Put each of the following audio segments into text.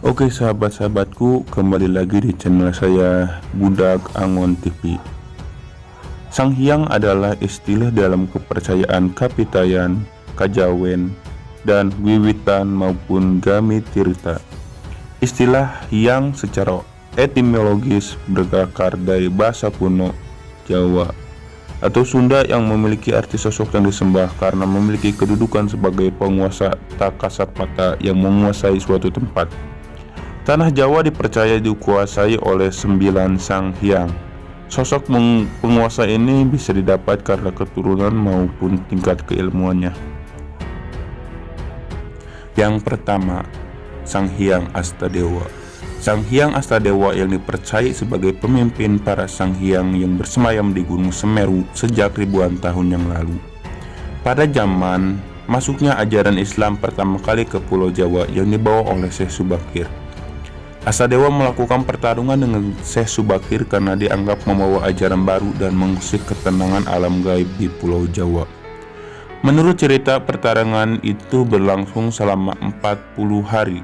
Oke sahabat-sahabatku, kembali lagi di channel saya Budak Angon TV. Sang Hyang adalah istilah dalam kepercayaan Kapitayan, Kajawen, dan Wiwitan maupun Gamitirta. Istilah Hyang secara etimologis berakar dari bahasa kuno Jawa atau Sunda yang memiliki arti sosok yang disembah karena memiliki kedudukan sebagai penguasa tak kasat mata yang menguasai suatu tempat. Tanah Jawa dipercaya dikuasai oleh 9 Sang Hyang. Sosok penguasa ini bisa didapat karena keturunan maupun tingkat keilmuannya. Yang pertama, Sang Hyang Astadewa. Sang Hyang Astadewa yang dipercayai sebagai pemimpin para Sang Hyang yang bersemayam di Gunung Semeru sejak ribuan tahun yang lalu. Pada zaman masuknya ajaran Islam pertama kali ke Pulau Jawa yang dibawa oleh Syekh Subakir, Astadewa melakukan pertarungan dengan Syekh Subakir karena dianggap membawa ajaran baru dan mengusik ketenangan alam gaib di Pulau Jawa. Menurut cerita, pertarungan itu berlangsung selama 40 hari.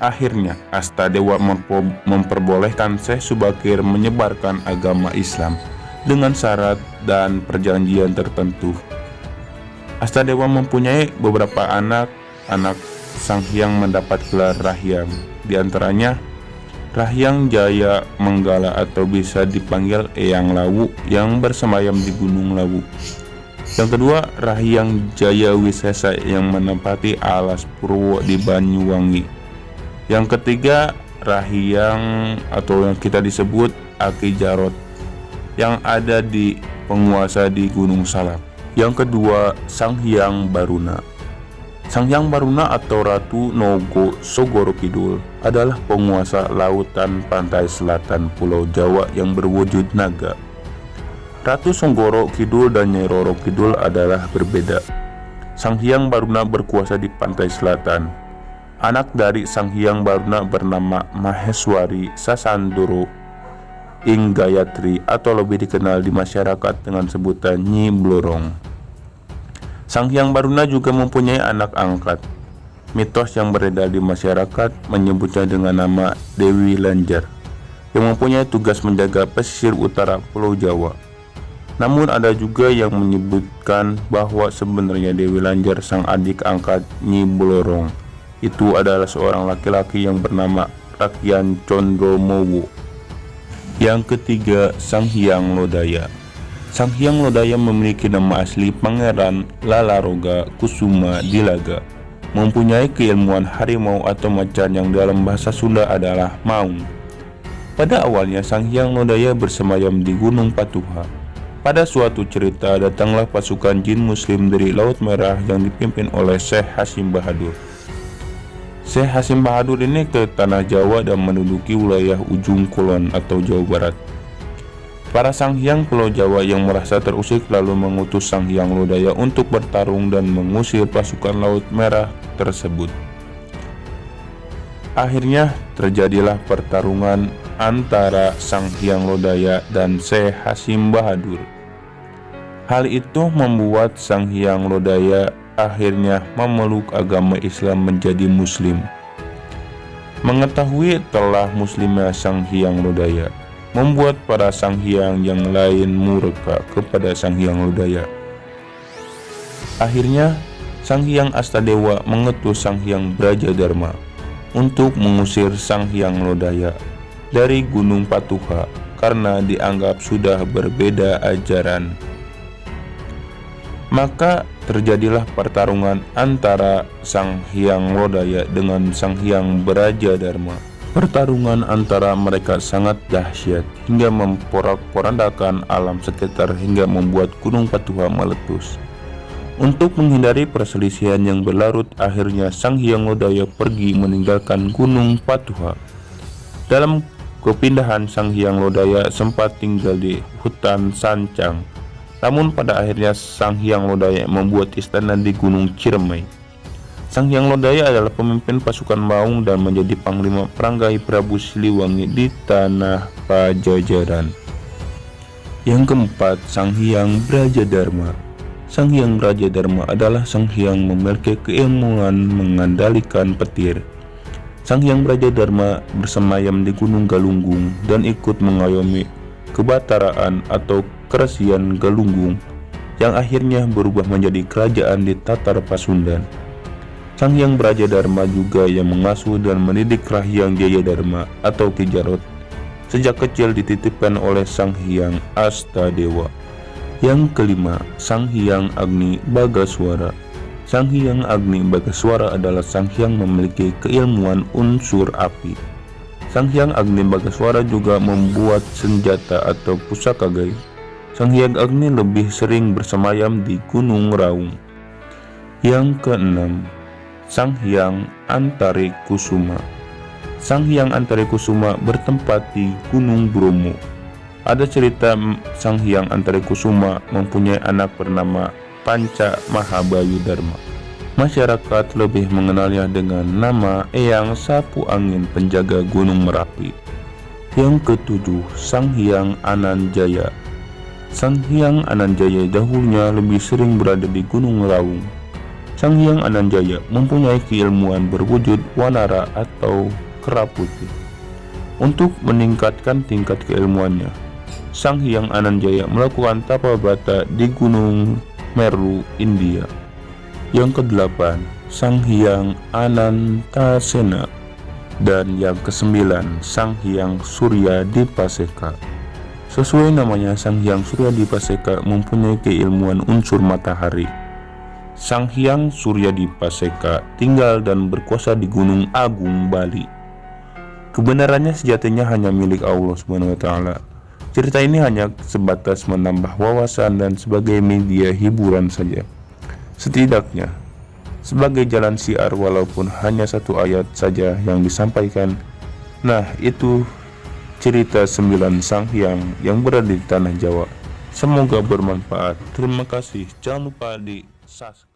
Akhirnya, Astadewa memperbolehkan Syekh Subakir menyebarkan agama Islam dengan syarat dan perjanjian tertentu. Astadewa mempunyai beberapa anak Sang Hyang mendapat gelar Rahyang, di antaranya Rahyang Jaya Menggala atau bisa dipanggil Eyang Lawu yang bersemayam di Gunung Lawu. Yang kedua, Rahyang Jaya Wisesa yang menempati alas Purwo di Banyuwangi. Yang ketiga, Rahyang atau yang kita disebut Aki Jarot yang ada di penguasa di Gunung Salak. Yang kedua, Sang Hyang Baruna. Sang Hyang Baruna atau Ratu Nogo Sogoro Kidul adalah penguasa lautan pantai selatan Pulau Jawa yang berwujud naga. Ratu Songgoro Kidul dan Nyai Roro Kidul adalah berbeda. Sang Hyang Baruna berkuasa di pantai selatan. Anak dari Sang Hyang Baruna bernama Maheswari Sasandoro Ing Gayatri atau lebih dikenal di masyarakat dengan sebutan Nyi Blorong. Sang Hyang Baruna juga mempunyai anak angkat. Mitos yang beredar di masyarakat menyebutnya dengan nama Dewi Lanjar yang mempunyai tugas menjaga pesisir utara Pulau Jawa. Namun ada juga yang menyebutkan bahwa sebenarnya Dewi Lanjar sang adik angkat Nyi Blorong itu adalah seorang laki-laki yang bernama Rakyan Condromowo. Yang ketiga, Sang Hyang Lodaya. Sang Hyang Lodaya memiliki nama asli Pangeran Lalaroga Kusuma Dilaga, mempunyai keilmuan harimau atau macan yang dalam bahasa Sunda adalah maung. Pada awalnya Sang Hyang Lodaya bersemayam di Gunung Patuha. Pada suatu cerita datanglah pasukan jin muslim dari Laut Merah yang dipimpin oleh Syekh Hasim Bahadur. Syekh Hasim Bahadur ini ke Tanah Jawa dan menduduki wilayah Ujung Kulon atau Jawa Barat. Para Sang Hyang Pulau Jawa yang merasa terusik lalu mengutus Sang Hyang Lodaya untuk bertarung dan mengusir pasukan Laut Merah tersebut. Akhirnya terjadilah pertarungan antara Sang Hyang Lodaya dan Syekh Hasim Bahadur. Hal itu membuat Sang Hyang Lodaya akhirnya memeluk agama Islam menjadi Muslim. Mengetahui telah Muslimnya Sang Hyang Lodaya membuat para Sang Hyang yang lain murka kepada Sang Hyang Lodaya. Akhirnya Sang Hyang Astadewa mengutus Sang Hyang Brajadharma untuk mengusir Sang Hyang Lodaya dari Gunung Patuha karena dianggap sudah berbeda ajaran. Maka terjadilah pertarungan antara Sang Hyang Lodaya dengan Sang Hyang Brajadharma. Pertarungan antara mereka sangat dahsyat hingga memporak-porandakan alam sekitar hingga membuat Gunung Patuha meletus. Untuk menghindari perselisihan yang berlarut, akhirnya Sang Hyang Lodaya pergi meninggalkan Gunung Patuha. Dalam kepindahan, Sang Hyang Lodaya sempat tinggal di hutan Sancang. Namun pada akhirnya Sang Hyang Lodaya membuat istana di Gunung Ciremai. Sang Hyang Lodaya adalah pemimpin pasukan Maung dan menjadi panglima Peranggai Prabu Siliwangi di tanah Pajajaran. Yang keempat, Sang Hyang Brajadharma. Sang Hyang Brajadharma adalah Sang Hyang memiliki keilmuan mengendalikan petir. Sang Hyang Brajadharma bersemayam di Gunung Galunggung dan ikut mengayomi kebataraan atau keresian Galunggung yang akhirnya berubah menjadi kerajaan di Tatar Pasundan. Sang Hyang Brajadharma juga yang mengasuh dan mendidik Rahyang Jayadharma atau Ki Jarot. Sejak kecil dititipkan oleh Sang Hyang Astadewa. Yang kelima, Sang Hyang Agni Bagaswara. Sang Hyang Agni Bagaswara adalah Sang Hyang memiliki keilmuan unsur api. Sang Hyang Agni Bagaswara juga membuat senjata atau pusaka gaib. Sang Hyang Agni lebih sering bersemayam di Gunung Raung. Yang keenam, Sang Hyang Antarikusuma. Sang Hyang Antarikusuma bertempat di Gunung Bromo. Ada cerita Sang Hyang Antarikusuma mempunyai anak bernama Panca Mahabayudharma. Masyarakat lebih mengenalnya dengan nama Eyang Sapu Angin penjaga Gunung Merapi. Yang ketujuh, Sang Hyang Ananjaya. Sang Hyang Ananjaya dahulunya lebih sering berada di Gunung Raung. Sang Hyang Ananjaya mempunyai keilmuan berwujud wanara atau kera putih. Untuk meningkatkan tingkat keilmuannya, Sang Hyang Ananjaya melakukan tapa bata di Gunung Meru, India. Yang kedelapan, Sang Hyang Anantasena. Dan yang kesembilan, Sang Hyang Surya Dipaseka. Sesuai namanya, Sang Hyang Surya Dipaseka mempunyai keilmuan unsur matahari. Sang Hyang Surya Dipaseka tinggal dan berkuasa di Gunung Agung, Bali. Kebenarannya sejatinya hanya milik Allah SWT. Cerita ini hanya sebatas menambah wawasan dan sebagai media hiburan saja. Setidaknya, sebagai jalan syiar walaupun hanya satu ayat saja yang disampaikan. Nah, itu cerita 9 Sang Hyang yang berada di tanah Jawa. Semoga bermanfaat. Terima kasih. Jangan lupa di subscribe.